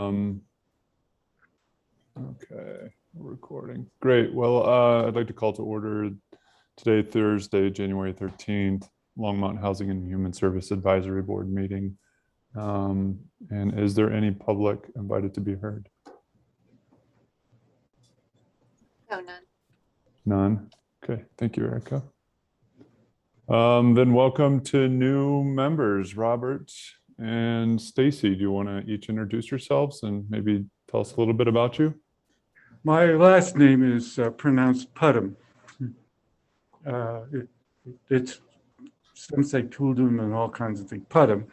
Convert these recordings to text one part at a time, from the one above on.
Um, okay, we're recording. Great. Well, I'd like to call to order today, Thursday, January 13th, Longmont Housing and Human Service Advisory Board meeting. And is there any public invited to be heard? No, none. None. Okay, thank you, Erica. Then welcome to new members, Robert and Stacy. Do you want to each introduce yourselves and maybe tell us a little bit about you? My last name is pronounced Puttam. It's some say Tuldum and all kinds of things. Puttam.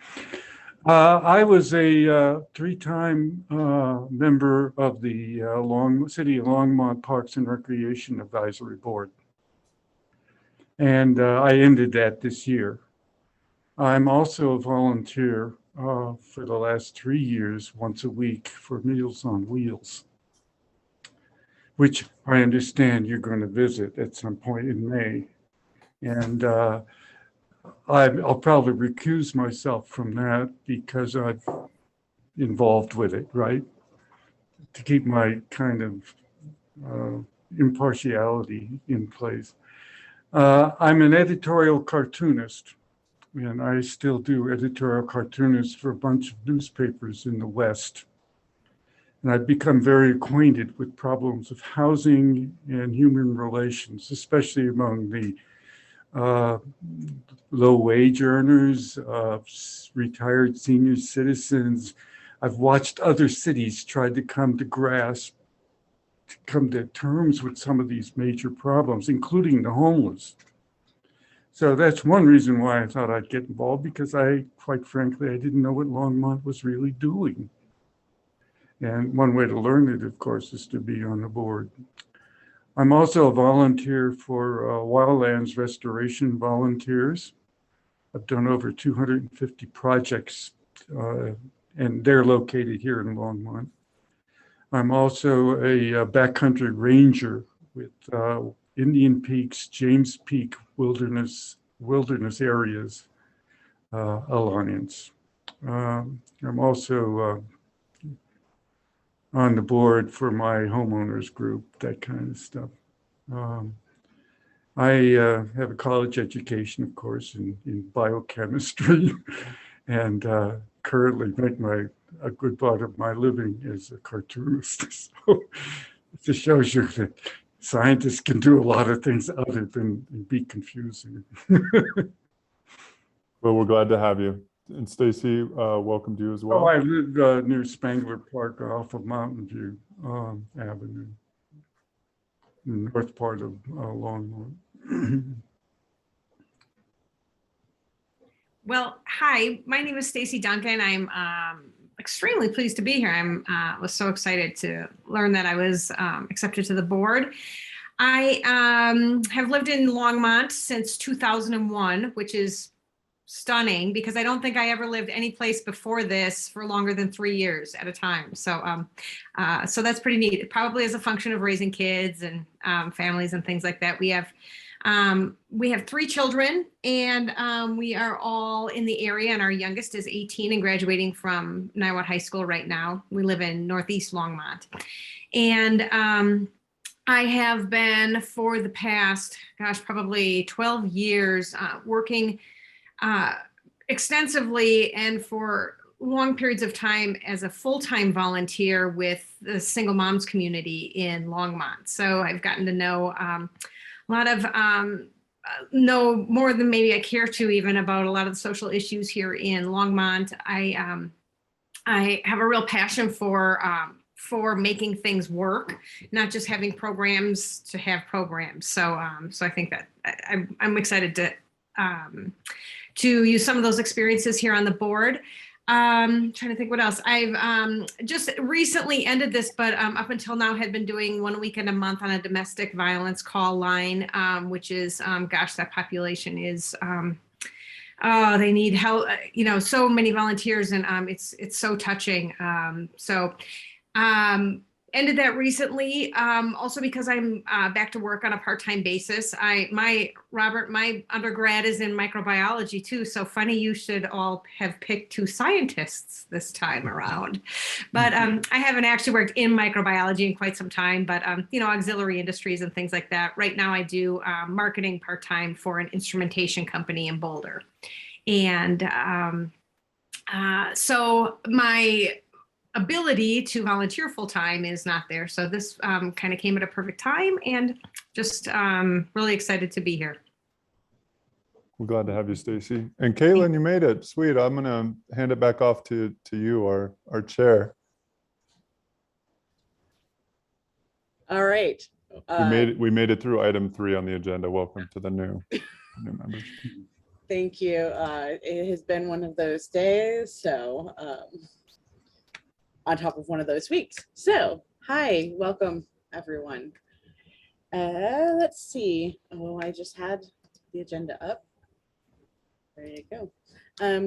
I was a three-time member of the City of Longmont Parks and Recreation Advisory Board. And I ended that this year. I'm also a volunteer for the last 3 years, once a week, for Meals on Wheels, which I understand you're going to visit at some point in May. And I'll probably recuse myself from that because I'm involved with it, right? To keep my kind of impartiality in place. I'm an editorial cartoonist, and I still do editorial cartoonist for a bunch of newspapers in the West. And I've become very acquainted with problems of housing and human relations, especially among the low-wage earners, retired senior citizens. I've watched other cities try to come to terms with some of these major problems, including the homeless. So that's one reason why I thought I'd get involved, because quite frankly, I didn't know what Longmont was really doing. And one way to learn it, of course, is to be on the board. I'm also a volunteer for Wildlands Restoration Volunteers. I've done over 250 projects, and they're located here in Longmont. I'm also a backcountry ranger with Indian Peaks, James Peak Wilderness Areas Alliance. I'm also on the board for my homeowners group, that kind of stuff. I have a college education, of course, in biochemistry, and currently make a good part of my living as a cartoonist. So it just shows you that scientists can do a lot of things other than be confusing. Well, we're glad to have you. And Stacy, welcome to you as well. Oh, I live near Spangler Park off of Mountain View Avenue, in the north part of Longmont. Well, hi, my name is Stacy Duncan. I'm extremely pleased to be here. Was so excited to learn that I was accepted to the board. I have lived in Longmont since 2001, which is stunning because I don't think I ever lived any place before this for longer than 3 years at a time. So that's pretty neat. Probably as a function of raising kids and families and things like that. We have 3 children, and we are all in the area, and our youngest is 18 and graduating from Niwot High School right now. We live in Northeast Longmont. And I have been for the past, probably 12 years working extensively and for long periods of time as a full-time volunteer with the single moms community in Longmont. So I've gotten to know a lot of, know more than maybe I care to even about a lot of the social issues here in Longmont. I have a real passion for making things work, not just having programs to have programs. So I think that I'm excited to use some of those experiences here on the board. Trying to think what else. I've just recently ended this, but up until now had been doing 1 weekend a month on a domestic violence call line, which is, that population is, they need help, so many volunteers, and it's so touching. ended that recently, also because I'm back to work on a part-time basis. Robert, my undergrad is in microbiology too. So funny you should all have picked two scientists this time around. But I haven't actually worked in microbiology in quite some time, but auxiliary industries and things like that. Right now I do marketing part-time for an instrumentation company in Boulder. And so my ability to volunteer full time is not there. So this kind of came at a perfect time, and just really excited to be here. We're glad to have you, Stacy. And Caitlin, you made it. Sweet. I'm going to hand it back off to you, our chair. All right. We made it through item 3 on the agenda. Welcome to the new members. Thank you. It has been one of those days. So on top of one of those weeks. So, hi, welcome everyone. Let's see. Oh, I just had the agenda up. There you go.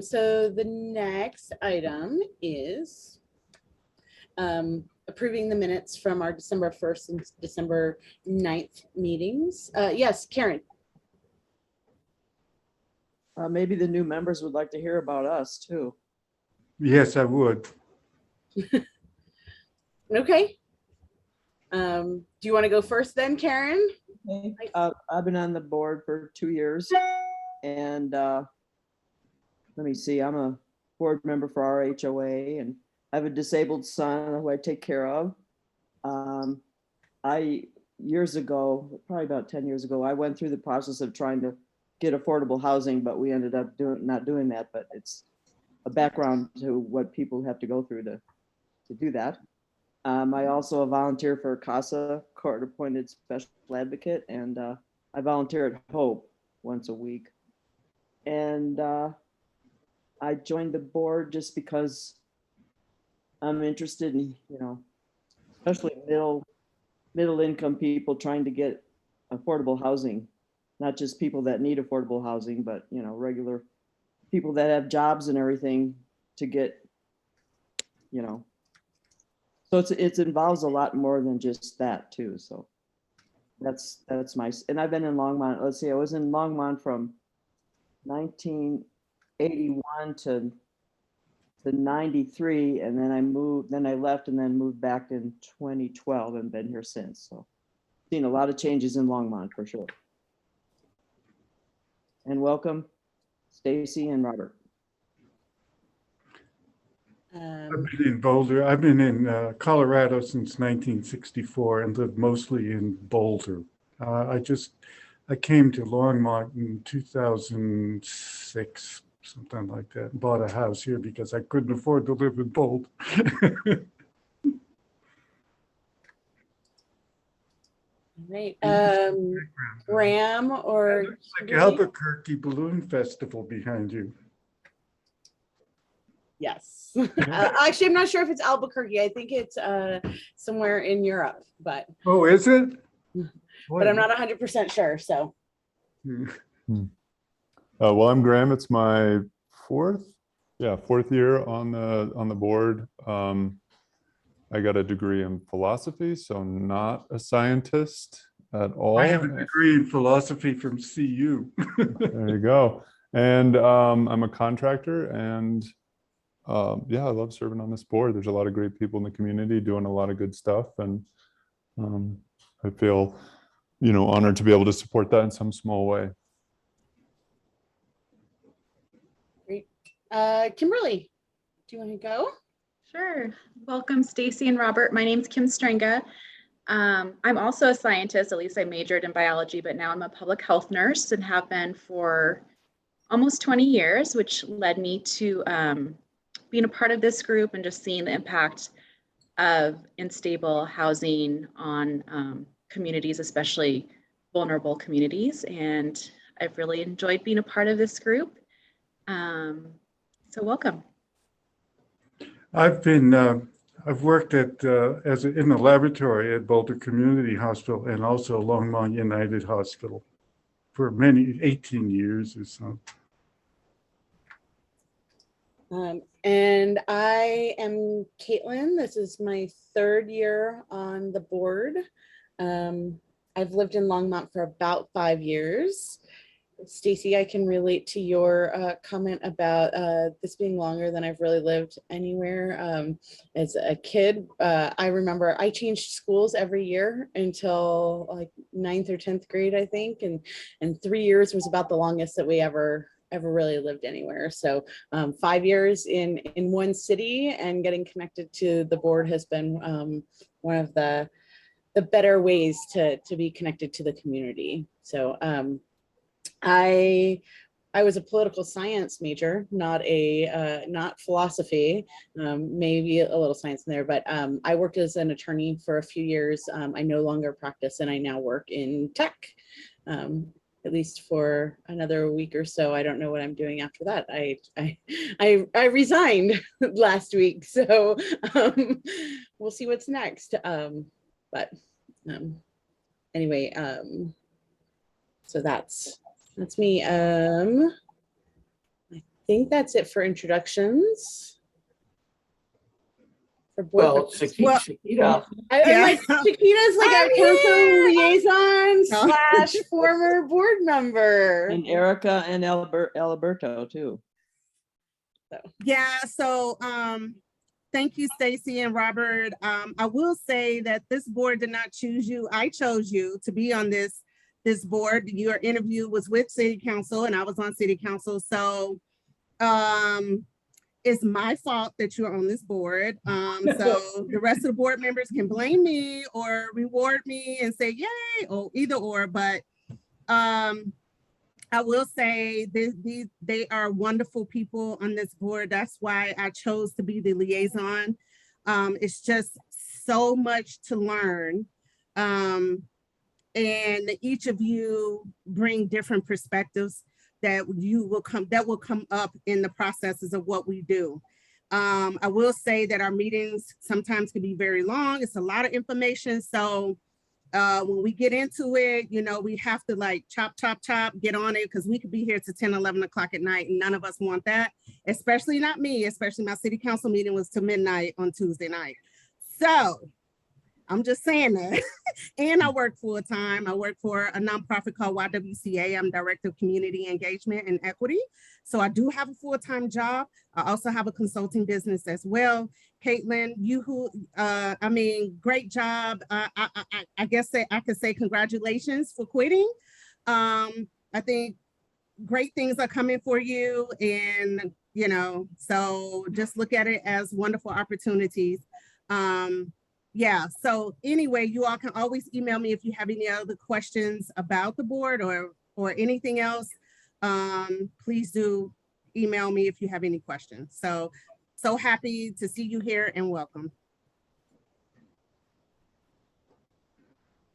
So the next item is approving the minutes from our December 1st and December 9th meetings. Yes, Karen. Maybe the new members would like to hear about us too. Yes, I would. Okay. Do you want to go first then, Karen? Okay. I've been on the board for 2 years, and let me see, I'm a board member for our HOA, and I have a disabled son who I take care of. Years ago, probably about 10 years ago, I went through the process of trying to get affordable housing, but we ended up not doing that. But it's a background to what people have to go through to do that. I also volunteer for CASA, court-appointed special advocate, and I volunteer at Hope once a week. And I joined the board just because I'm interested in, especially middle income people trying to get affordable housing, not just people that need affordable housing, but regular people that have jobs and everything to get, so it involves a lot more than just that too. So that's and I've been in Longmont. Let's see, I was in Longmont from 1981 to 93, and then I left and then moved back in 2012 and been here since. So seen a lot of changes in Longmont for sure. And welcome, Stacy and Robert. I've been in Boulder. I've been in Colorado since 1964 and lived mostly in Boulder. I came to Longmont in 2006, something like that, and bought a house here because I couldn't afford to live in Boulder. Right. Graham or Looks like Albuquerque Balloon Festival behind you. Yes. Actually, I'm not sure if it's Albuquerque. I think it's somewhere in Europe, but Oh, is it? but I'm not 100% sure. So. Well, I'm Graham. It's my fourth year on the board. I got a degree in philosophy, so not a scientist at all. I have a degree in philosophy from CU. There you go. And I'm a contractor, and I love serving on this board. There's a lot of great people in the community doing a lot of good stuff, and I feel, honored to be able to support that in some small way. Great. Kimberly, do you want to go? Sure. Welcome, Stacy and Robert. My name's Kim Stringa. I'm also a scientist, at least I majored in biology, but now I'm a public health nurse and have been for almost 20 years, which led me to being a part of this group and just seeing the impact of unstable housing on communities, especially vulnerable communities. And I've really enjoyed being a part of this group. So welcome. I've worked in the laboratory at Boulder Community Hospital and also Longmont United Hospital for 18 years or so. And I am Caitlin. This is my third year on the board. I've lived in Longmont for about 5 years. Stacy, I can relate to your comment about this being longer than I've really lived anywhere. As a kid, I remember I changed schools every year until like 9th or 10th grade, I think. And 3 years was about the longest that we ever really lived anywhere. So 5 years in one city and getting connected to the board has been one of the better ways to be connected to the community. So I was a political science major, not philosophy, maybe a little science in there, but I worked as an attorney for a few years. I no longer practice and I now work in tech, at least for another week or so. I don't know what I'm doing after that. I resigned last week, so we'll see what's next. But anyway, so that's me. I think that's it for introductions. For board Well, members. Shakita, I'm like, Chiquita's like our I'm council here. liaison / former board member. And Erica and Alberto too. Yeah, so thank you, Stacy and Robert. I will say that this board did not choose you. I chose you to be on this board. Your interview was with City Council and I was on City Council. So it's my fault that you're on this board. So the rest of the board members can blame me or reward me and say, yay, or either or, but I will say they are wonderful people on this board. That's why I chose to be the liaison. It's just so much to learn. And each of you bring different perspectives that will come up in the processes of what we do. I will say that our meetings sometimes can be very long. It's a lot of information. So when we get into it, you know, we have to like chop, get on it, because we could be here to 10, 11 o'clock at night and none of us want that, especially not me, especially my city council meeting was to midnight on Tuesday night. So I'm just saying that. And I work full time. I work for a nonprofit called YWCA. I'm Director of Community Engagement and Equity. So I do have a full-time job. I also have a consulting business as well. Caitlin, great job. I guess I could say congratulations for quitting. I think great things are coming for you. And, you know, so just look at it as wonderful opportunities. Yeah, so anyway, you all can always email me if you have any other questions about the board or anything else. Please do email me if you have any questions. So happy to see you here and welcome.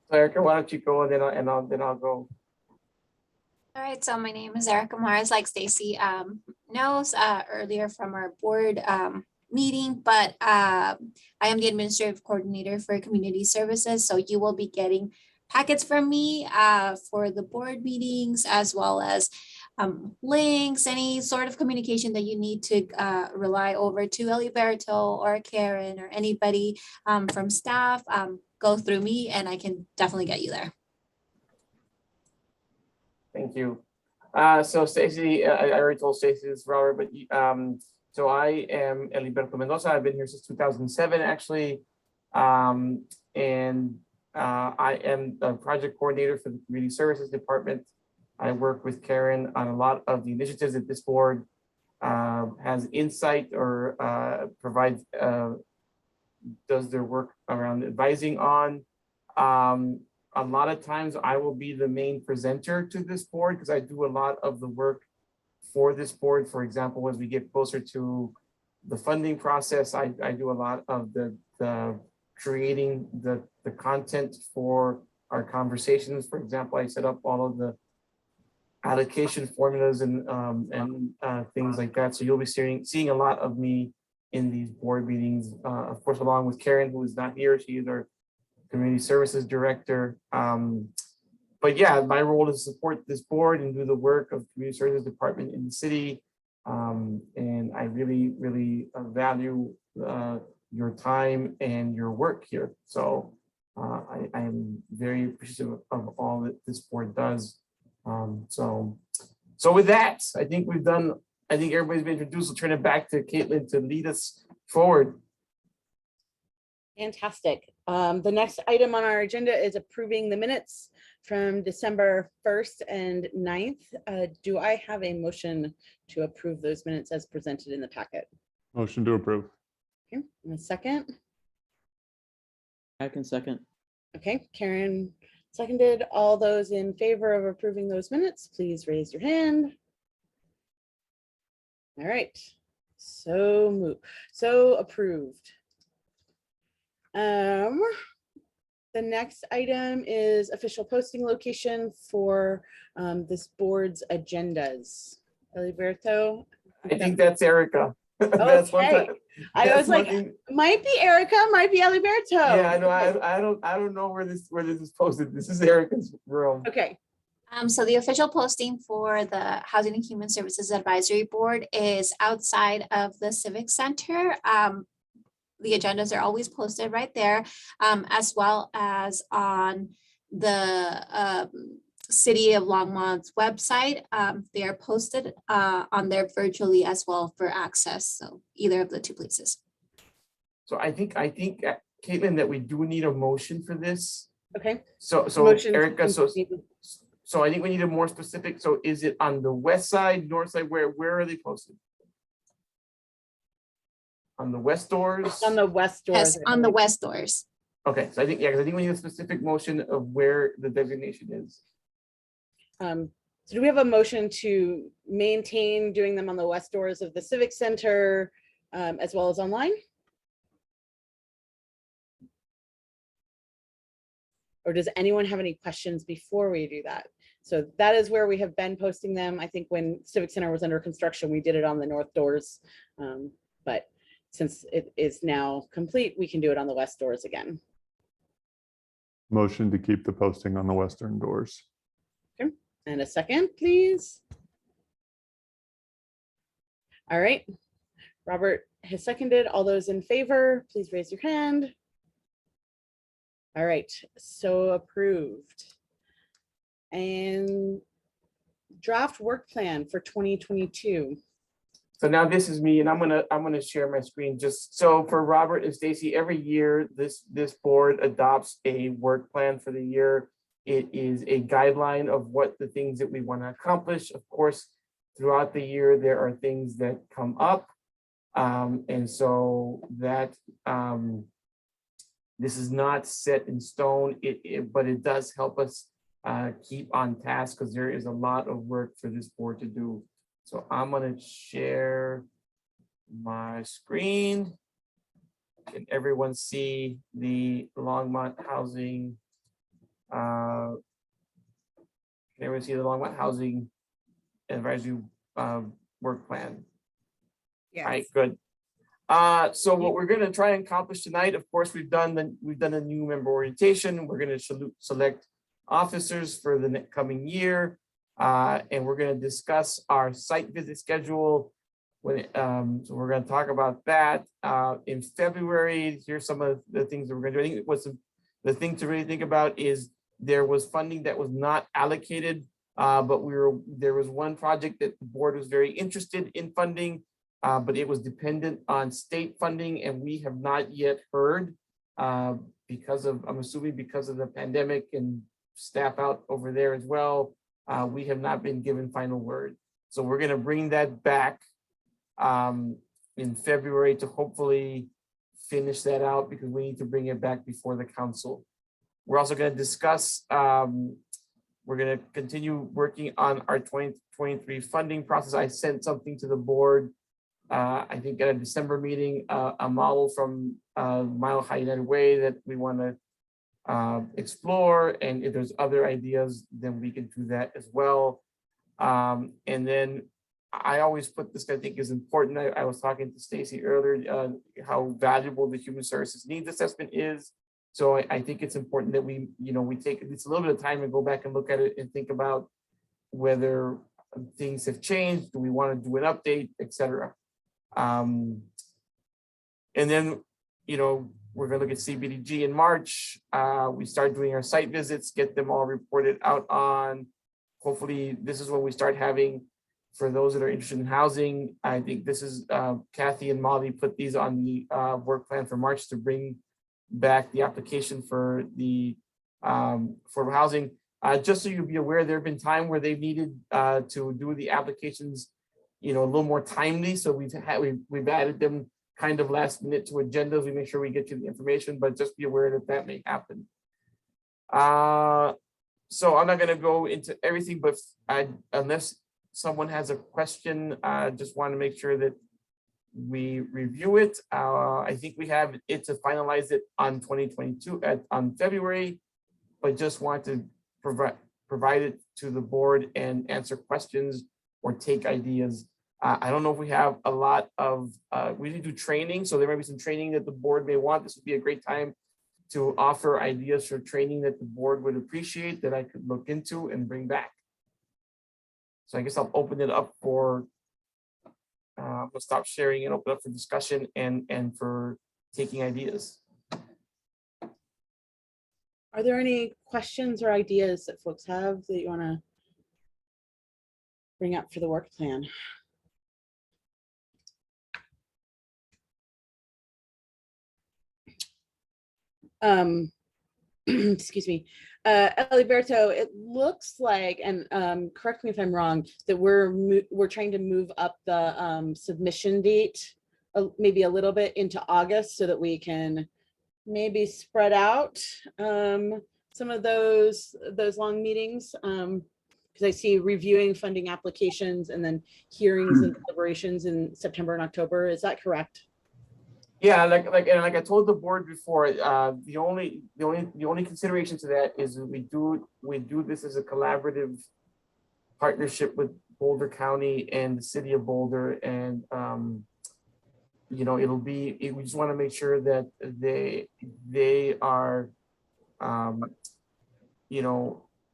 so Erica, why don't you go and then I'll go. All right, so my name is Erica Morris, like Stacy knows earlier from our board meeting, but I am the administrative coordinator for community services. So you will be getting packets from me for the board meetings, as well as links, any sort of communication that you need to rely over to Eliberto or Karen or anybody from staff. Go through me and I can definitely get you there. Thank you. So Stacy, I already told Stacy this, Robert, but so I am Eliberto Mendoza. I've been here since 2007, actually. And I am the project coordinator for the Community Services Department. I work with Karen on a lot of the initiatives that this board has insight or provides, does their work around advising on. A lot of times I will be the main presenter to this board because I do a lot of the work for this board. For example, as we get closer to the funding process, I do a lot of the creating the content for our conversations. For example, I set up all of the allocation formulas and things like that. So you'll be seeing a lot of me in these board meetings, of course, along with Karen, who is not here. She is our community services director. But yeah, my role is to support this board and do the work of the community services department in the city. And I really, really value your time and your work here. So I am very appreciative of all that this board does. So with that, I think we've done, I think everybody's been introduced. We'll turn it back to Caitlin to lead us forward. Fantastic. The next item on our agenda is approving the minutes from December 1st and 9th. Do I have a motion to approve those minutes as presented in the packet? Motion to approve. Okay, and a second. I can second. Okay, Karen seconded. All those in favor of approving those minutes, please raise your hand. All right, so approved. The next item is official posting location for this board's agendas. Alberto? I think that's Erica. That's one Okay. time. I That's was like, one thing. might be Erica, might be Alberto. Yeah, I know. I don't know where this is posted. This is Erica's room. Okay, So the official posting for the Housing and Human Services Advisory Board is outside of the Civic Center. The agendas are always posted right there, as well as on the City of Longmont's website. They are posted on there virtually as well for access. So either of the two places. So I think Caitlin, that we do need a motion for this. okay. So Motion to Erica, continue. so I think we need a more specific. So is it on the west side, north side? Where are they posted? On the west doors? On the west door. Yes, on the west doors. Okay, so I think, yeah, because I think we need a specific motion of where the designation is. So do we have a motion to maintain doing them on the west doors of the Civic Center as well as online? Or does anyone have any questions before we do that? So that is where we have been posting them. I think when Civic Center was under construction, we did it on the north doors. But since it is now complete, we can do it on the west doors again. Motion to keep the posting on the western doors. Okay, and a second, please. All right, Robert has seconded. All those in favor, please raise your hand. All right, so approved. And draft work plan for 2022. So now this is me, and I'm gonna share my screen just so for Robert and Stacy. Every year, this board adopts a work plan for the year. It is a guideline of what the things that we want to accomplish. Of course, throughout the year, there are things that come up, and so that this is not set in stone. But it does help us keep on task because there is a lot of work for this board to do. So I'm gonna share my screen. Can everyone see the Longmont Housing? Can everyone see the Longmont Housing Advisory work plan? Yes. All right, good. So what we're gonna try and accomplish tonight, of course, we've done a new member orientation. We're gonna select officers for the coming year. And we're going to discuss our site visit schedule. So we're going to talk about that in February. Here's some of the things that we're going to do. I think what's the thing to really think about is there was funding that was not allocated, but there was one project that the board was very interested in funding, but it was dependent on state funding, and we have not yet heard because of, I'm assuming because of the pandemic and staff out over there as well. We have not been given final word. So we're going to bring that back in February to hopefully finish that out because we need to bring it back before the council. We're also going to discuss, we're going to continue working on our 2023 funding process. I sent something to the board, I think at a December meeting, a model from Mile High United Way that we want to explore, and if there's other ideas, then we can do that as well. And then I always put this, I think is important. I was talking to Stacy earlier, how valuable the human services needs assessment is. So I think it's important that we take it's a little bit of time and go back and look at it and think about whether things have changed? Do we want to do an update, etc.? And then, we're going to look at CBDG in March. We start doing our site visits, get them all reported out on. Hopefully, this is when we start having, for those that are interested in housing, I think this is Kathy and Molly put these on the work plan for March to bring back the application for the for housing. Just so you'll be aware, there have been times where they've needed to do the applications, a little more timely. So we've added them kind of last minute to agendas. We make sure we get you the information, but just be aware that that may happen. So I'm not going to go into everything, but unless someone has a question, I just want to make sure that we review it. I think we have it to finalize it on 2022 on February, but just want to provide it to the board and answer questions or take ideas. I don't know if we have a lot of, we need to do training, so there may be some training that the board may want. This would be a great time to offer ideas for training that the board would appreciate that I could look into and bring back. So I guess I'll open it up for, we'll stop sharing and open up for discussion and for taking ideas. Are there any questions or ideas that folks have that you want to bring up for the work plan? Excuse me, Eliberto, it looks like, and correct me if I'm wrong, that we're trying to move up the submission date maybe a little bit into August so that we can maybe spread out some of those long meetings, because I see reviewing funding applications and then hearings and deliberations in September and October. Is that correct? Yeah, like I told the board before, the only consideration to that is we do this as a collaborative partnership with Boulder County and the city of Boulder, and we just want to make sure that they are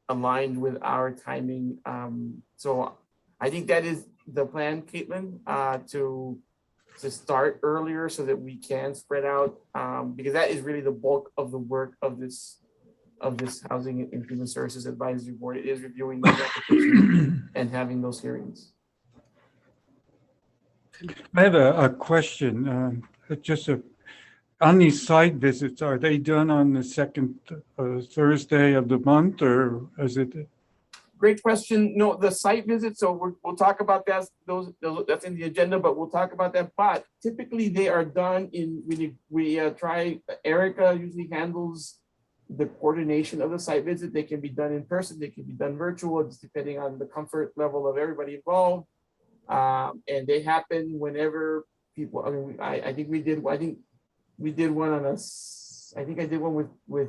aligned with our timing. So I think that is the plan, Caitlin, to start earlier so that we can spread out, because that is really the bulk of the work of this Housing and Human Services Advisory Board. It is reviewing those applications and having those hearings. I have a question, on these site visits, are they done on the second Thursday of the month, or is it? Great question. No, the site visit. So we'll talk about that. That's in the agenda, but we'll talk about that. But typically they are done Erica usually handles the coordination of the site visit. They can be done in person. They can be done virtual, just depending on the comfort level of everybody involved. And they happen whenever people. I think we did one on I think I did one with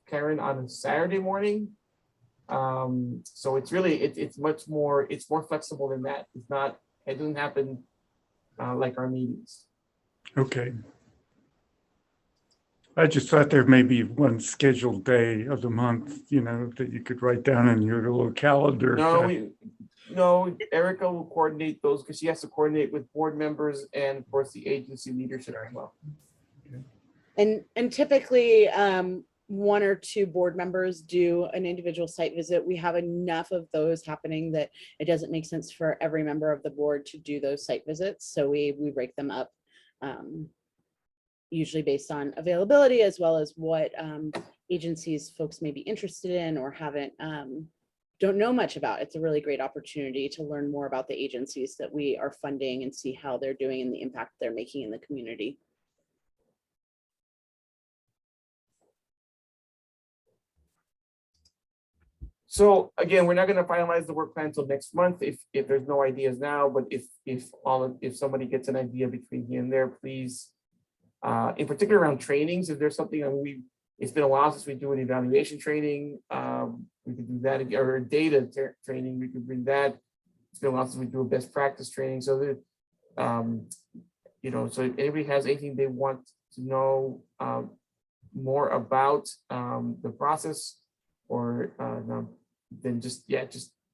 Karen on a Saturday morning. So it's really, it's more flexible than that. It doesn't happen like our meetings. Okay. I just thought there may be one scheduled day of the month, that you could write down in your little calendar. No, Erica will coordinate those because she has to coordinate with board members and of course the agency leadership as well. And typically, one or two board members do an individual site visit. We have enough of those happening that it doesn't make sense for every member of the board to do those site visits. So we break them up, usually based on availability as well as what agencies folks may be interested in or don't know much about. It's a really great opportunity to learn more about the agencies that we are funding and see how they're doing and the impact they're making in the community. So again, we're not going to finalize the work plan until next month if there's no ideas now, but if somebody gets an idea between here and there, please, in particular around trainings, if there's something, it's been a while since we do an evaluation training, we could do that, or data training, we could bring that. It's been a while since we do a best practice training. So that, so if anybody has anything they want to know more about the process, or then just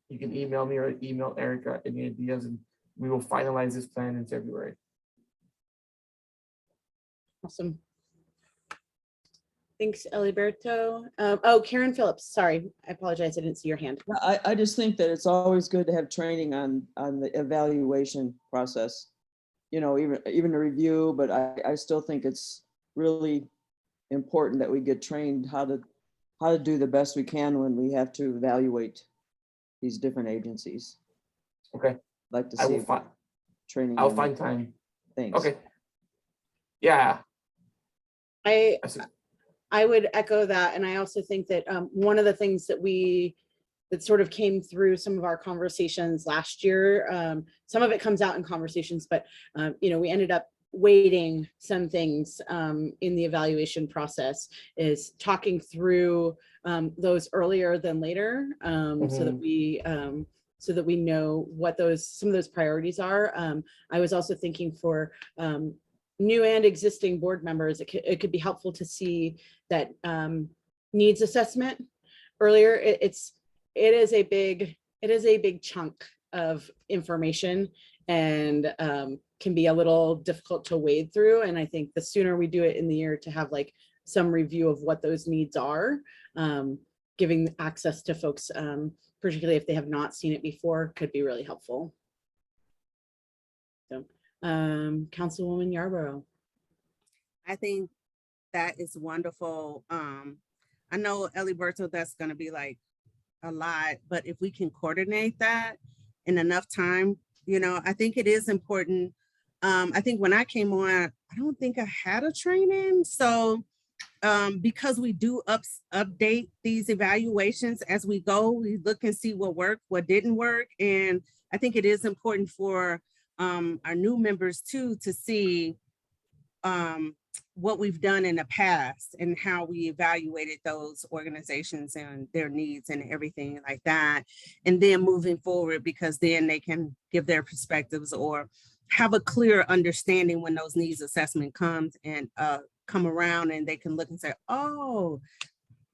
you can email me or email Erica any ideas, and we will finalize this plan in February. Awesome. Thanks, Eliberto. Oh, Karen Phillips, sorry. I apologize. I didn't see your hand. I just think that it's always good to have training on the evaluation process. You know, even a review, but I still think it's really important that we get trained how to do the best we can when we have to evaluate these different agencies. Okay. Like to I see will find, training. I'll on find it. time. Thanks. Okay. Yeah. I I see. would echo that. And I also think that one of the things that sort of came through some of our conversations last year, some of it comes out in conversations, but you know, we ended up weighting some things in the evaluation process, is talking through those earlier than later, so that we know what some of those priorities are. I was also thinking for new and existing board members, it could be helpful to see that needs assessment earlier. It is a big chunk of information, and can be a little difficult to wade through. And I think the sooner we do it in the year, to have like some review of what those needs are, giving access to folks, particularly if they have not seen it before, could be really helpful. So, Councilwoman Yarborough. I think that is wonderful. I know, Eliberto, that's going to be like a lot, but if we can coordinate that in enough time, you know, I think it is important. I think when I came on, I don't think I had a training. So because we do update these evaluations as we go, we look and see what worked, what didn't work. And I think it is important for our new members too, to see what we've done in the past and how we evaluated those organizations and their needs and everything like that. And then moving forward, because then they can give their perspectives or have a clear understanding when those needs assessment comes and come around, and they can look and say, oh,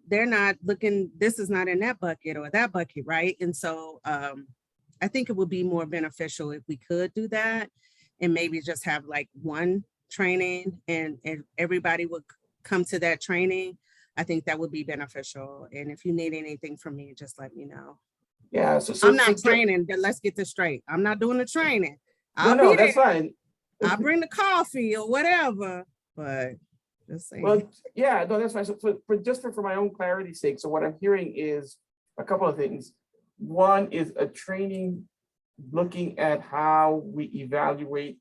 they're not looking, this is not in that bucket or that bucket, right? And so I think it would be more beneficial if we could do that, and maybe just have like one training and everybody would come to that training. I think that would be beneficial. And if you need anything from me, just let me know. Yeah. So I'm not training, but let's get this straight. I'm not doing the training. I'll no, be that's there. fine. I'll bring the coffee or whatever, but just saying. Well, yeah, no, that's fine. So for my own clarity's sake, so what I'm hearing is a couple of things. One is a training looking at how we evaluate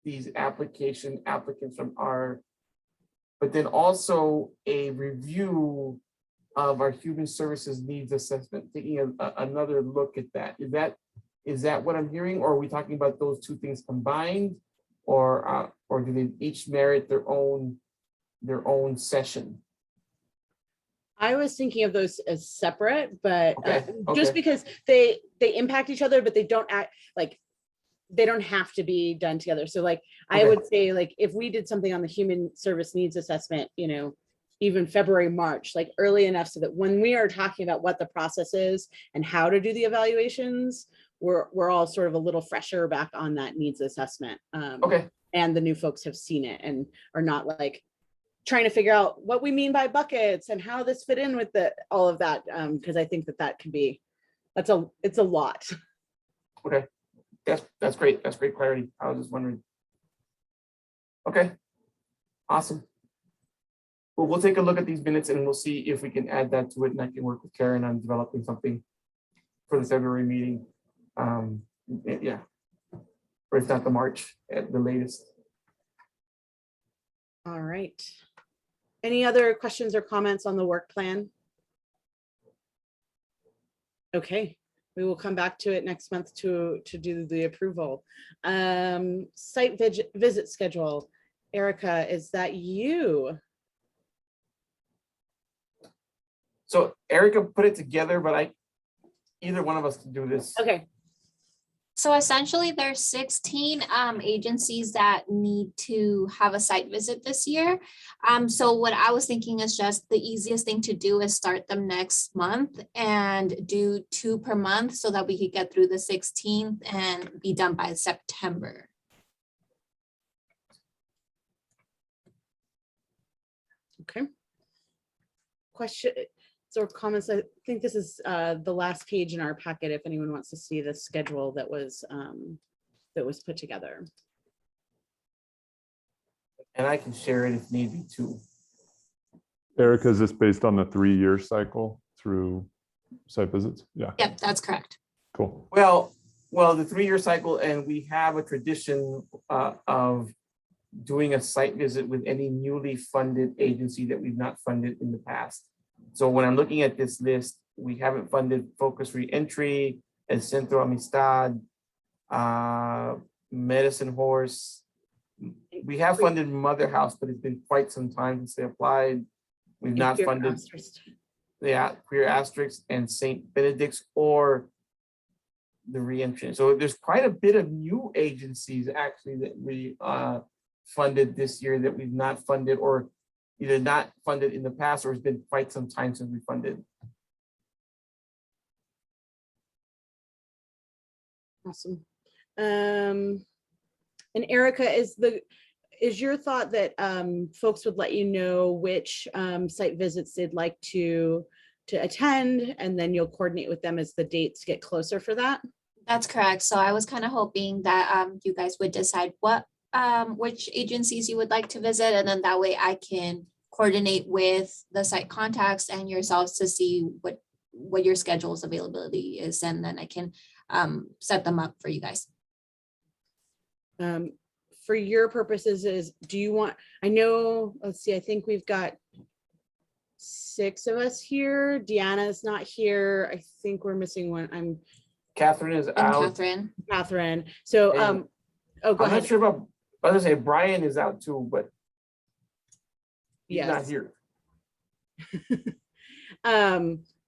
these applicants from our, but then also a review of our human services needs assessment, taking another look at that. Is that what I'm hearing, or are we talking about those two things combined, or do they each merit their own session? I was thinking of those as separate, but just Okay. because they impact each other, but they don't act like, they don't have to be done together. So like, I would say, like, if we did something on the human service needs assessment, you know, even February, March, like early enough so that when we are talking about what the process is and how to do the evaluations, we're all sort of a little fresher back on that needs assessment. And the new folks have seen it and are not like trying to figure out what we mean by buckets and how this fit in with all of that. Because I think that can be, it's a lot. Okay, that's great. That's great clarity. I was just wondering. Okay, awesome. Well, we'll take a look at these minutes and we'll see if we can add that to it, and I can work with Karen on developing something for the February meeting. Yeah, or if not the March at the latest. All right. Any other questions or comments on the work plan? Okay, we will come back to it next month to do the approval. Site visit schedule. Erica, is that you? So Erica put it together, but either one of us can do this. Okay. So essentially, there's 16 agencies that need to have a site visit this year. So what I was thinking is just the easiest thing to do is start them next month and do 2 per month so that we could get through the 16th and be done by September. Okay. Question or comments? I think this is the last page in our packet. If anyone wants to see the schedule that was put together. And I can share it if need be too. Erica, is this based on the 3-year cycle through site visits? Yeah, Yep, that's correct. cool. Well, the 3-year cycle, and we have a tradition of doing a site visit with any newly funded agency that we've not funded in the past. So when I'm looking at this list, we haven't funded Focus Reentry, El Centro Amistad, Medicine Horse. We have funded Mother House, but it's been quite some time since they applied. We've not Queer funded, Asterisk. yeah, Queer Asterisk and St. Benedict's or the reentry. So there's quite a bit of new agencies actually that we funded this year that we've not funded or either not funded in the past or it's been quite some time since we funded. Awesome. And Erica, is your thought that folks would let you know which site visits they'd like to attend, and then you'll coordinate with them as the dates get closer for that? That's correct. So I was kind of hoping that you guys would decide which agencies you would like to visit, and then that way I can coordinate with the site contacts and yourselves to see what your schedule's availability is, and then I can set them up for you guys. For your purposes, do you want, I know, let's see, I think we've got 6 of us here. Deanna's not here. I think we're missing one. Catherine is And out. Catherine. So, And oh, go I'm ahead. not sure about, I was gonna say Brian is out too, but he's not Yes. here.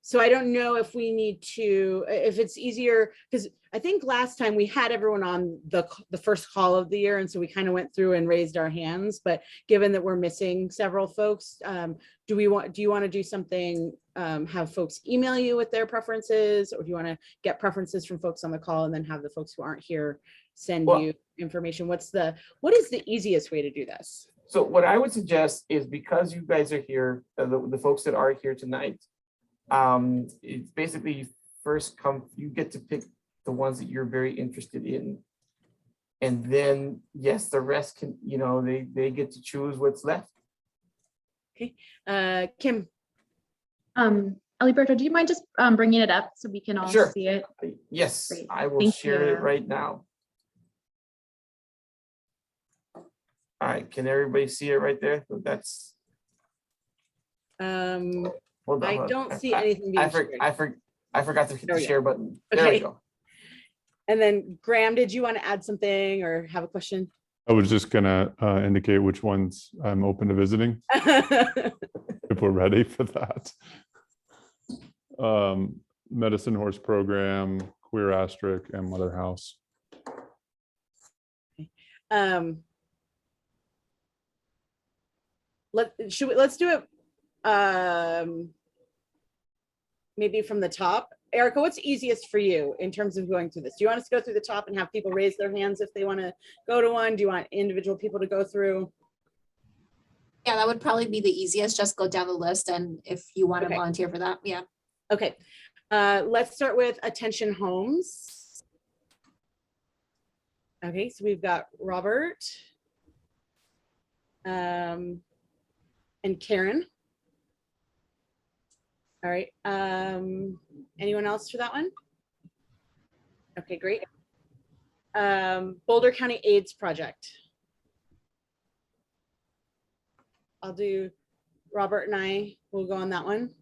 So I don't know if we need to, if it's easier, because I think last time we had everyone on the first call of the year, and so we kind of went through and raised our hands. But given that we're missing several folks, do you want to do something? Have folks email you with their preferences, or do you want to get preferences from folks on the call and then have the folks who aren't here send you information? What is the easiest way to do this? So what I would suggest is, because you guys are here, the folks that are here tonight, it's basically you get to pick the ones that you're very interested in. And then, yes, the rest can, they get to choose what's left. Okay, Kim. Aliberto, do you mind just bringing it up so we can all Sure. see it? Yes, Great. I will Thank share it you. right now. All right, can everybody see it right there? So that's, hold on, I hold on. don't see anything being shared. I forgot to hit There the we go. share button. There we Okay. go. And then Graham, did you want to add something or have a question? I was just gonna indicate which ones I'm open to visiting if we're ready for that. Medicine Horse Program, Queer Asterisk, and Mother House. Let's do it maybe from the top. Erica, what's easiest for you in terms of going through this? Do you want us to go through the top and have people raise their hands if they want to go to one? Do you want individual people to go through? Yeah, that would probably be the easiest. Just go down the list, and if you want to Okay. volunteer for that, yeah. Okay, let's start with Attention Homes. Okay, so we've got Robert and Karen. All right, anyone else for that one? Okay, great. Boulder County AIDS Project. I'll do Robert and I will go on that one.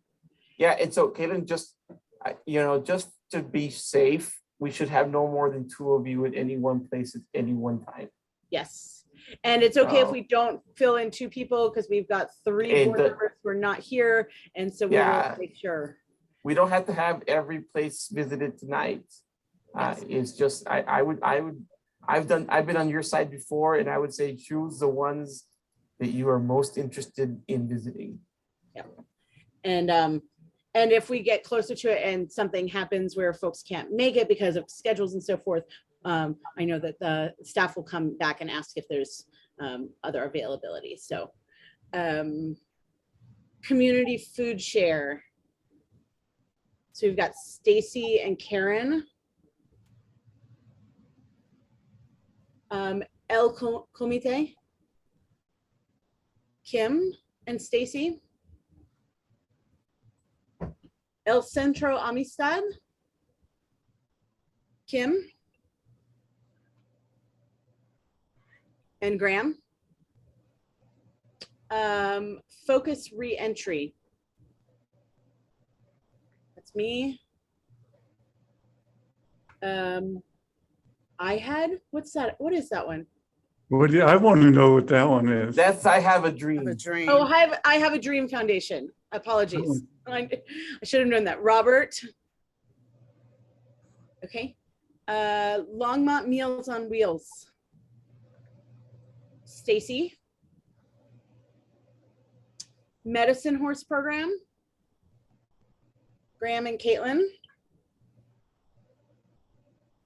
Yeah, and so Caitlin, just to be safe, we should have no more than 2 of you at any one place at any one time. Yes. And it's okay if Oh. we don't fill in 2 people because we've got 3 And board the- members who are not here. And so we Yeah. will make sure. We don't have to have every place visited tonight. It's just, I've been on your side before, and I would say choose the ones that you are most interested in visiting. Yeah. And if we get closer to it and something happens where folks can't make it because of schedules and so forth, I know that the staff will come back and ask if there's other availability. So community food share. So we've got Stacy and Karen. El Comité, Kim and Stacy. El Centro Amistad, Kim and Graham. Focus Reentry, that's me. I had, what's that? What is that one? What I want to know what that one is. That's I Have a Dream. Oh, I have a Dream Foundation. Apologies. I should have known that. Robert. Okay. Longmont Meals on Wheels. Stacy. Medicine Horse Program. Graham and Caitlin.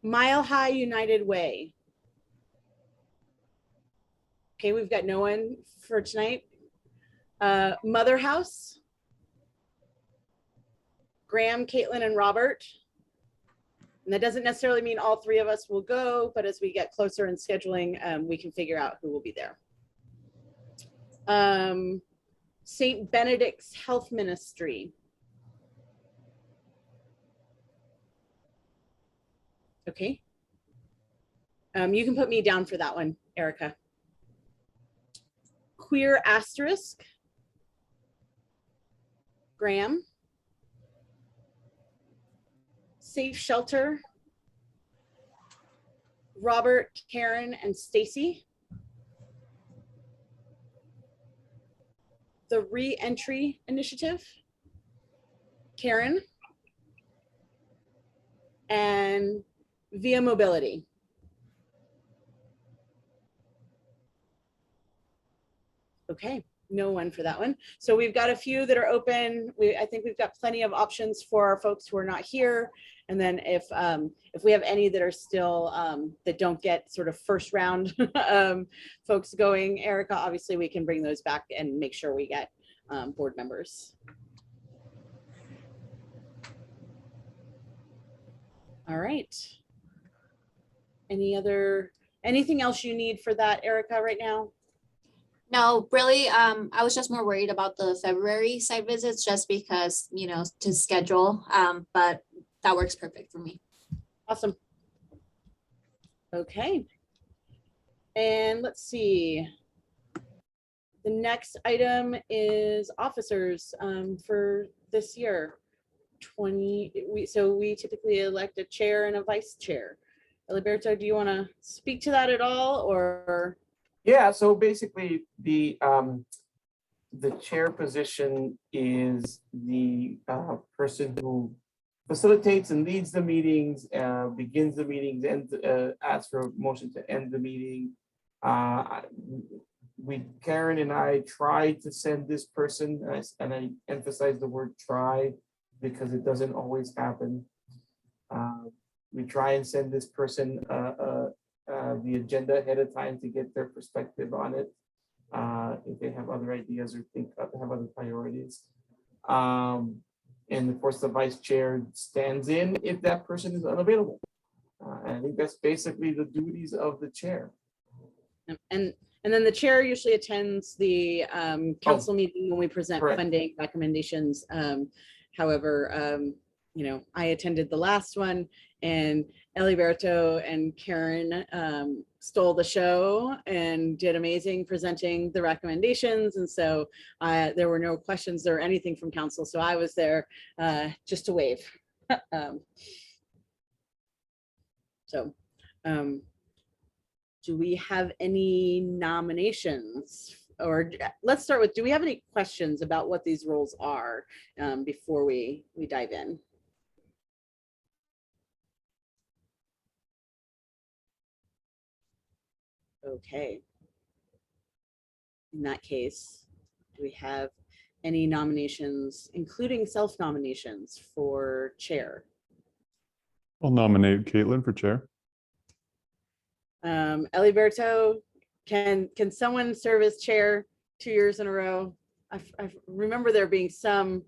Mile High United Way. Okay, we've got no one for tonight. Mother House. Graham, Caitlin, and Robert. And that doesn't necessarily mean all three of us will go, but as we get closer in scheduling, we can figure out who will be there. St. Benedict's Health Ministry. Okay. You can put me down for that one, Erica. Queer Asterisk. Graham. Safe Shelter. Robert, Karen, and Stacy. The Re-Entry Initiative. Karen. And Via Mobility. Okay, no one for that one. So we've got a few that are open. I think we've got plenty of options for our folks who are not here. And then if we have any that are still that don't get sort of first round folks going, Erica, obviously we can bring those back and make sure we get board members. All right. Anything else you need for that, Erica, right now? No, really, I was just more worried about the February site visits just because, you know, to schedule, but that works perfect for me. Awesome. Okay. And let's see. The next item is officers for this year. So we typically elect a chair and a vice chair. Alberto, do you want to speak to that at all, or? Yeah, so basically the chair position is the person who facilitates and leads the meetings, begins the meetings, and asks for a motion to end the meeting. Karen and I tried to send this person, and I emphasize the word try because it doesn't always happen. We try and send this person the agenda ahead of time to get their perspective on it, if they have other ideas or have other priorities. And of course, the vice chair stands in if that person is unavailable. And I think that's basically the duties of the chair. And then the chair usually attends the council meeting when we present correct. Funding recommendations. However, you know, I attended the last one, and Eliberto and Karen stole the show and did amazing presenting the recommendations. And so there were no questions or anything from council. So I was there just to wave. Do we have any nominations? Or let's start with, do we have any questions about what these roles are before we dive in? Okay. In that case, do we have any nominations, including self-nominations for chair? I'll nominate Caitlin for chair. Eliberto, can someone serve as chair 2 years in a row? I remember there being something,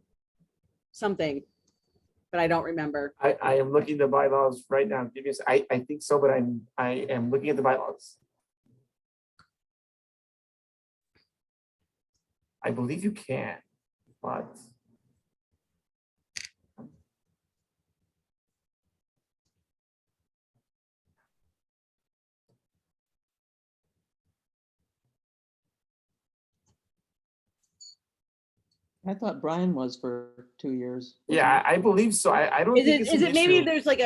but I don't remember. I am looking at the bylaws right now. Give me I think so, but I am looking at the bylaws. I believe you can, but I thought Brian was for 2 years. yeah, I believe so. I don't Is think it, it's is an it maybe issue. there's like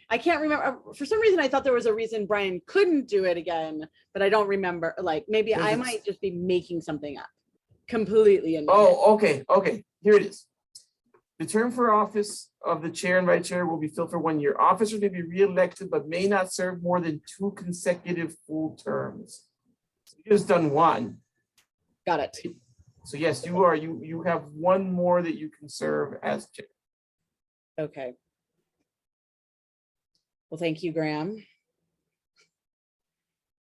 I can't remember. For some reason, I thought there was a reason Brian couldn't do it again, but I don't remember. Like maybe I Because might just be making something up completely in my head. Oh, okay. Here it is. The term for office of the chair and vice chair will be filled for 1 year. Officers may be re-elected, but may not serve more than 2 consecutive full terms. So you just done 1. Got it. So yes, you have 1 more that you can serve as chair. Okay. Well, thank you, Graham.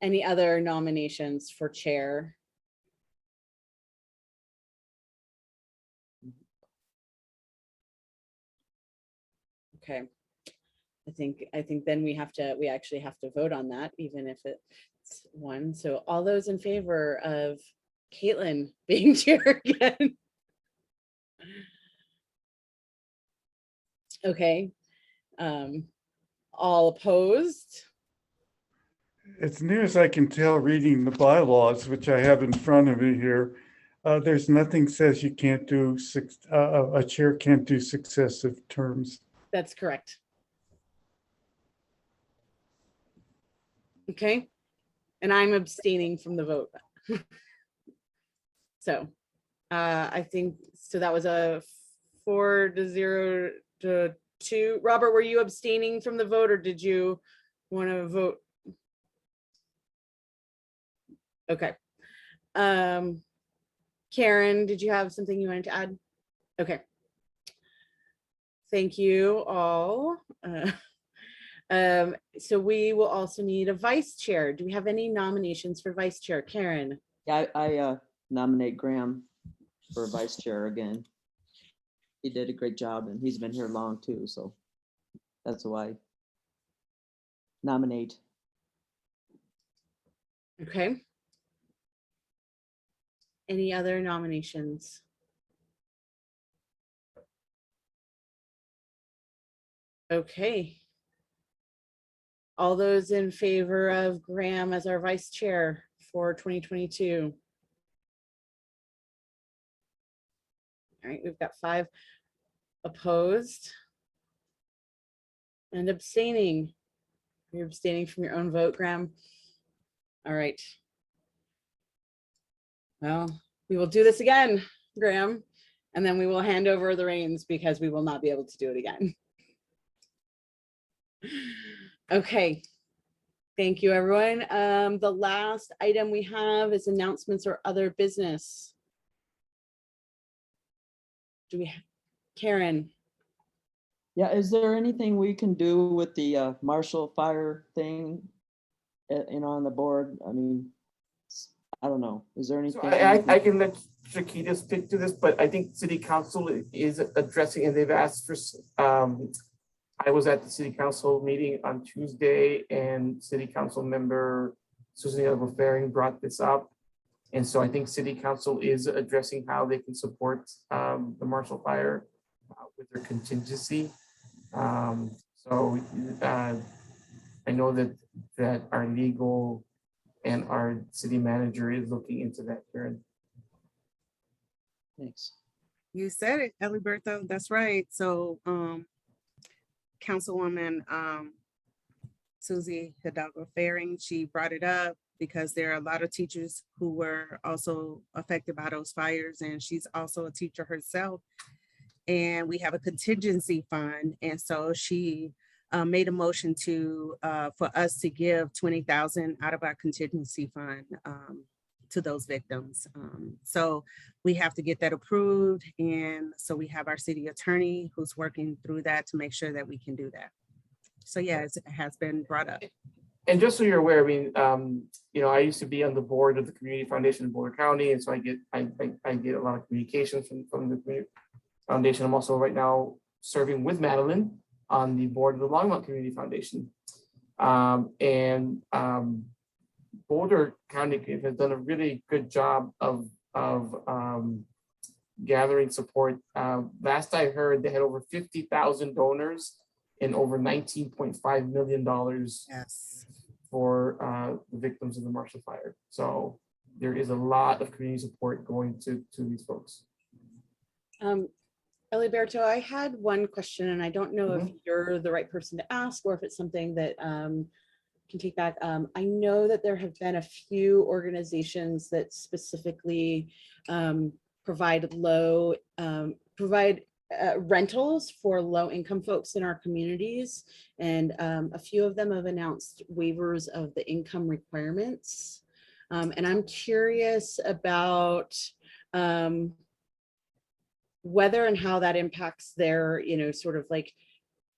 Any other nominations for chair? Okay. I think then we actually have to vote on that, even if it's 1. So all those in favor of Caitlin being chair again? Okay. All opposed? As near as I can tell, reading the bylaws, which I have in front of me here, there's nothing says you can't do a chair can't do successive terms. That's correct. Okay. And I'm abstaining from the vote. So I think, so that was a 4-0 to 2. Robert, were you abstaining from the vote or did you want to vote? Okay. Karen, did you have something you wanted to add? Okay. Thank you all. So we will also need a vice chair. Do we have any nominations for vice chair? Karen? Yeah, I nominate Graham for vice chair again. He did a great job and he's been here long too, so that's why I nominate. Okay. Any other nominations? Okay. All those in favor of Graham as our vice chair for 2022? All right, we've got 5 opposed and abstaining. You're abstaining from your own vote, Graham. All right. Well, we will do this again, Graham, and then we will hand over the reins because we will not be able to do it again. Okay. Thank you, everyone. The last item we have is announcements or other business. Do we have Karen? Yeah, is there anything we can do with the Marshall Fire thing, on the board? I mean, I don't know. Is there So anything? I can let Shakita speak to this, but I think city council is addressing, and they've asked for, I was at the city council meeting on Tuesday and city council member Susan Faring brought this up. And so I think city council is addressing how they can support the Marshall Fire with their contingency. So I know that our legal and our city manager is looking into that, Karen. Thanks. You said it, Eliberto. That's right. So Councilwoman Susie Hidalgo Faring, she brought it up because there are a lot of teachers who were also affected by those fires, and she's also a teacher herself. And we have a contingency fund, and so she made a motion to, for us to give 20,000 out of our contingency fund to those victims. So we have to get that approved. And so we have our city attorney who's working through that to make sure that we can do that. So yeah, it has been brought up. And just so you're aware, I mean, I used to be on the board of the Community Foundation in Boulder County, and so I get a lot of communications from the Community Foundation. I'm also right now serving with Madeline on the board of the Longmont Community Foundation. Boulder County has done a really good job of gathering support. Last I heard, they had over 50,000 donors and over $19.5 million Yes. for the victims of the Marshall Fire. So there is a lot of community support going to these folks. Eliberto, I had one question, and I don't know if you're the right person to ask or if it's something that can take back. I know that there have been a few organizations that specifically provide rentals for low-income folks in our communities, and a few of them have announced waivers of the income requirements. And I'm curious about whether and how that impacts their, sort of like,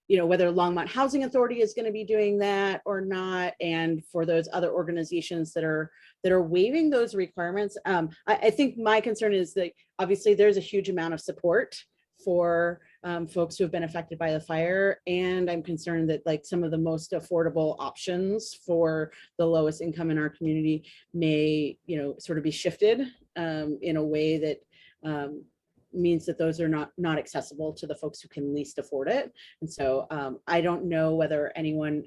whether Longmont Housing Authority is going to be doing that or not. And for those other organizations that are waiving those requirements, I think my concern is that obviously there's a huge amount of support for folks who have been affected by the fire. And I'm concerned that like some of the most affordable options for the lowest income in our community may, sort of be shifted in a way that means that those are not accessible to the folks who can least afford it. And so I don't know whether anyone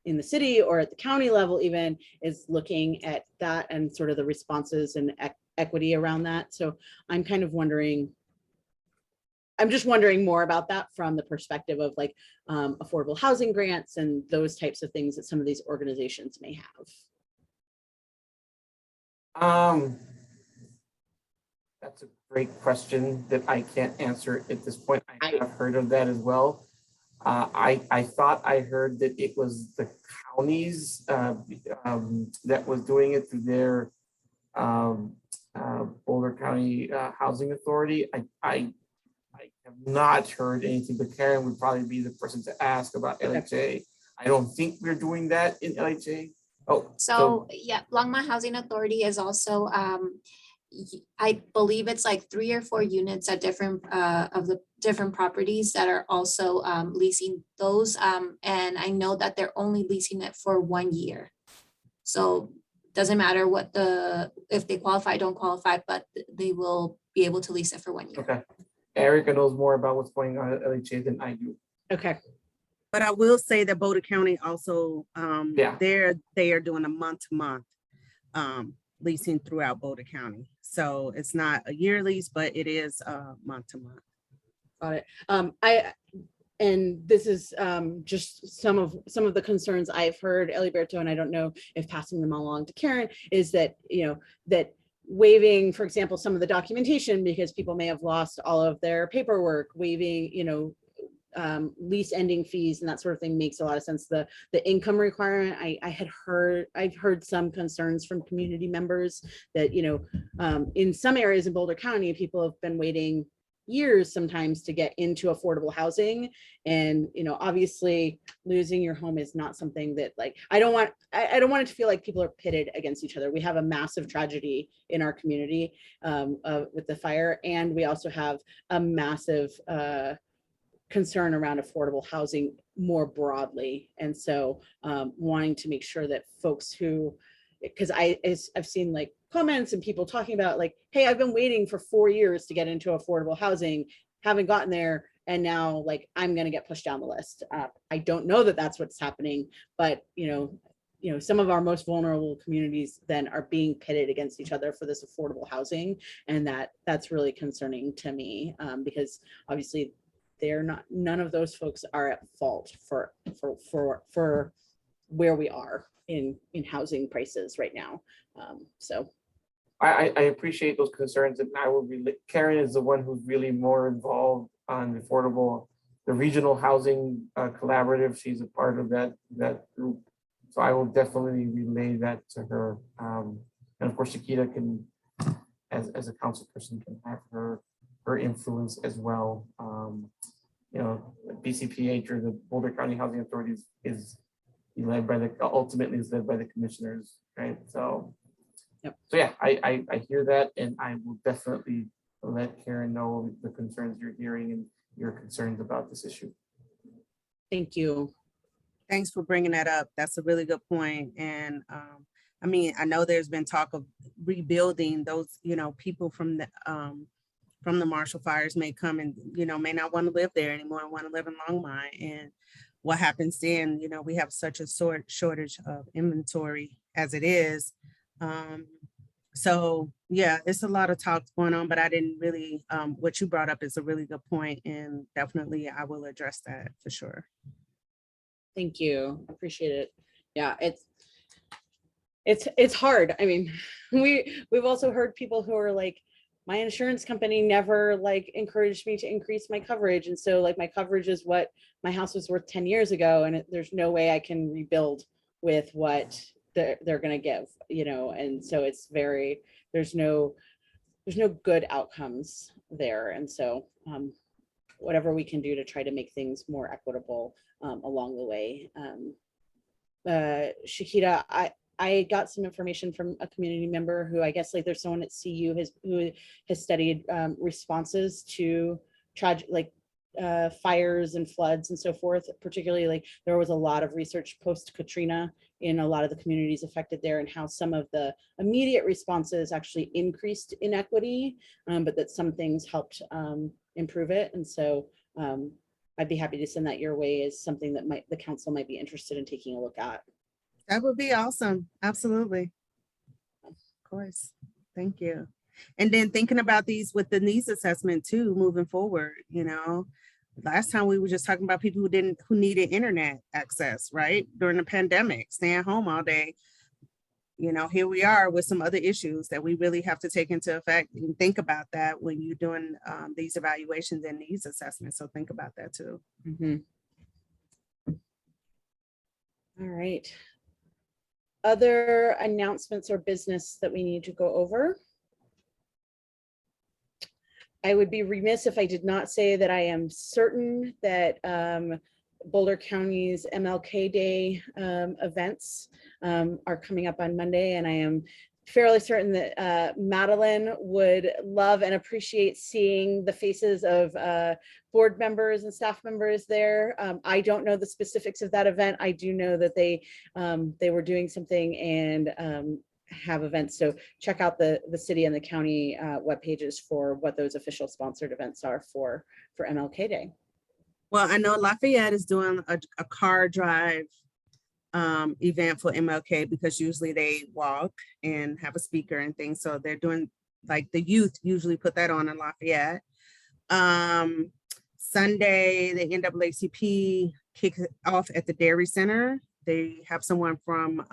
in the city or at the county level even is looking at that and sort of the responses and equity around that. So I'm kind of wondering, I'm just wondering more about that from the perspective of like affordable housing grants and those types of things that some of these organizations may have. That's a great question that I can't answer at this point. I have heard of that as well. I thought I heard that it was the counties that was doing it through their Boulder County Housing Authority. I have not heard anything, but Karen would probably be the person to ask about LHA. I don't think we're doing that in LHA. Oh, so yeah, Longmont Housing Authority is also I believe it's like 3 or 4 units at different of the different properties that are also leasing those. And I know that they're only leasing it for 1 year. So doesn't matter what if they qualify, don't qualify, but they will be able to lease it for 1 year. Okay. Erica knows more about what's going on at LHA than I do. Okay. But I will say that Boulder County also, they are doing a month-to-month leasing throughout Boulder County. So it's not a year lease, but it is month-to-month. Got it. And this is just some of the concerns I've heard, Eliberto, and I don't know if passing them along to Karen, is that, that waiving, for example, some of the documentation because people may have lost all of their paperwork, waiving, lease ending fees and that sort of thing makes a lot of sense. The income requirement, I've heard some concerns from community members that, in some areas in Boulder County, people have been waiting years sometimes to get into affordable housing. And, obviously losing your home is not something that like, I don't want it to feel like people are pitted against each other. We have a massive tragedy in our community with the fire. And we also have a massive concern around affordable housing more broadly. And so wanting to make sure that folks who, because I've seen like comments and people talking about like, hey, I've been waiting for 4 years to get into affordable housing, haven't gotten there. And now like, I'm going to get pushed down the list. I don't know that that's what's happening, but some of our most vulnerable communities then are being pitted against each other for this affordable housing. And that's really concerning to me because obviously none of those folks are at fault for where we are in housing prices right now. So I appreciate those concerns, and I will Karen is the one who's really more involved on the affordable regional housing collaborative. She's a part of that group. So I will definitely relay that to her. And of course, Shakita can, as a council person, can have her influence as well. You know, BCPH or the Boulder County Housing Authority is led by ultimately is led by the commissioners, right? So, yep. So yeah, I hear that, and I will definitely let Karen know the concerns you're hearing and your concerns about this issue. Thank you. Thanks for bringing that up. That's a really good point. And I mean, I know there's been talk of rebuilding those, you know, people from the Marshall fires may come and, you know, may not want to live there anymore and want to live in Longmont. And what happens then, you know, we have such a shortage of inventory as it is. So yeah, it's a lot of talk going on, but I didn't really, what you brought up is a really good point, and definitely I will address that for sure. Thank you. Appreciate it. Yeah, it's hard. I mean, we've also heard people who are like, my insurance company never like encouraged me to increase my coverage. And so like my coverage is what my house was worth 10 years ago. And there's no way I can rebuild with what they're going to give, you know? And so it's there's no good outcomes there. And so whatever we can do to try to make things more equitable along the way. Shakita, I got some information from a community member who I guess like there's someone at CU who has studied responses to tragic fires and floods and so forth. Particularly like there was a lot of research post Katrina in a lot of the communities affected there, and how some of the immediate responses actually increased inequity, but that some things helped improve it. And so I'd be happy to send that your way as something that the council might be interested in taking a look at. That would be awesome. Absolutely. Of course. Thank you. And then thinking about these with the needs assessment too, moving forward, you know, last time we were just talking about people who needed internet access, right? During the pandemic, staying home all day. You know, here we are with some other issues that we really have to take into effect and think about that when you're doing these evaluations and needs assessments. So think about that too. Mm-hmm. All right. Other announcements or business that we need to go over? I would be remiss if I did not say that I am certain that Boulder County's MLK Day events are coming up on Monday, and I am fairly certain that Madeline would love and appreciate seeing the faces of board members and staff members there. I don't know the specifics of that event. I do know that they were doing something and have events. So check out the city and the county web pages for what those official sponsored events are for MLK Day. Well, I know Lafayette is doing a car drive event for MLK, because usually they walk and have a speaker and things. So they're doing, like, the youth usually put that on in Lafayette. Sunday, the NAACP kicks off at the Dairy Center. They have someone from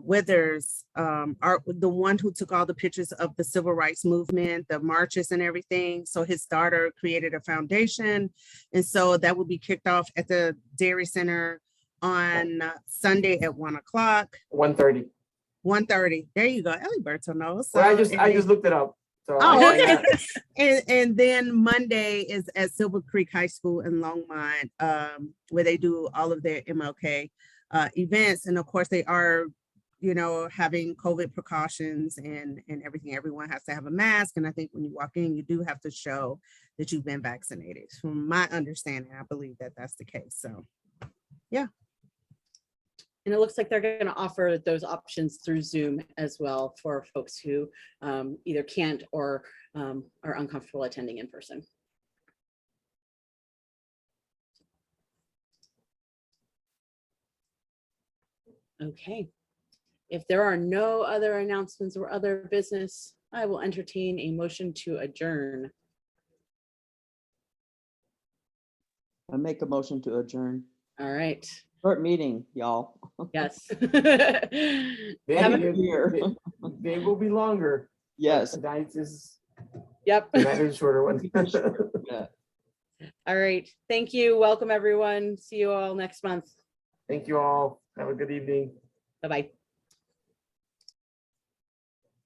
Withers, the one who took all the pictures of the civil rights movement, the marches and everything. So his daughter created a foundation. And so that will be kicked off at the Dairy Center on Sunday at 1 o'clock. 1:30. 1:30. There you go. Eliberto knows. So, well, I just looked it up. So oh, okay. and then Monday is at Silver Creek High School in Longmont, where they do all of their MLK events. And of course they are, you know, having COVID precautions and everything. Everyone has to have a mask. And I think when you walk in, you do have to show that you've been vaccinated. From my understanding, I believe that that's the case. So, yeah. And it looks like they're going to offer those options through Zoom as well for folks who either can't or are uncomfortable attending in person. Okay. If there are no other announcements or other business, I will entertain a motion to adjourn. I make a motion to adjourn. All right. Short meeting, y'all. Yes. They Here. will be longer. Yes. Tonight's is Yep. the shorter one. Yeah. All right. Thank you. Welcome, everyone. See you all next month. Thank you all. Have a good evening. Bye-bye.